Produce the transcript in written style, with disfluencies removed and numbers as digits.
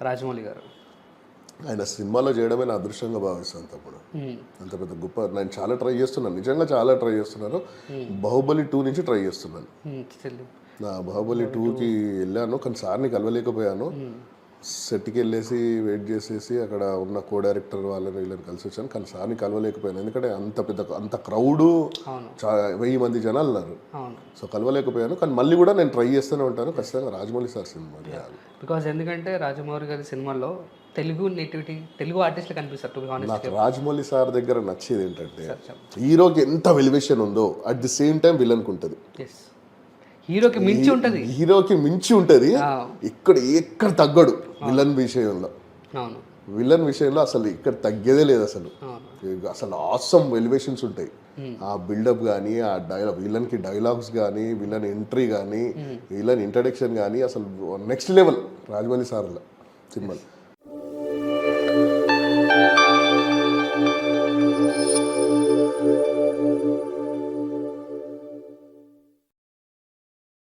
రాజమౌళి గారు. ఆయన సినిమాలో చేయడమే నా అదృష్టంగా భావిస్తాను తప్పుడు. అంత పెద్ద గొప్ప నేను చాలా ట్రై చేస్తున్నాను, నిజంగా చాలా ట్రై చేస్తున్నాను. బాహుబలి 2 నుంచి ట్రై చేస్తున్నాను. నా బాహుబలి 2కి వెళ్ళాను కానీ సార్ని కలవలేకపోయాను. సెట్కి వెళ్ళేసి వెయిట్ చేసేసి అక్కడ ఉన్న కో డైరెక్టర్ వాళ్ళని వీళ్ళని కలిసి వచ్చాను కానీ సార్ని కలవలేకపోయాను. ఎందుకంటే అంత క్రౌడు 1000 మంది జనాలు ఉన్నారు. సో కలవలేకపోయాను కానీ మళ్ళీ కూడా నేను ట్రై చేస్తూనే ఉంటాను. ఖచ్చితంగా రాజమౌళి సార్ సినిమా చేయాలి. బికాజ్ ఎందుకంటే రాజమౌళి గారి సినిమాలో తెలుగు నేటివిటీ, తెలుగు ఆర్టిస్టులు కనిపిస్తారు. టు బి హానెస్ట్, నాకు రాజమౌళి సార్ దగ్గర నచ్చేది ఏంటంటే హీరోకి ఎంత వెలివేషన్ ఉందో అట్ ది సేమ్ టైం విలన్కి ఉంటుంది. హీరోకి మించి ఉంటుంది, హీరోకి మించి ఉంటుంది. ఎక్కడ తగ్గడు విలన్ విషయంలో. విలన్ విషయంలో అసలు ఇక్కడ తగ్గేదే లేదు. అసలు ఆసమ్ ఎలివేషన్స్ ఉంటాయి. ఆ బిల్డప్ కానీ, ఆ డైలాగ్, విలన్కి డైలాగ్స్ కానీ, విలన్ ఎంట్రీ కానీ, విలన్ ఇంట్రడక్షన్ కానీ అసలు నెక్స్ట్ లెవెల్ రాజమౌళి సార్ల సినిమాలు.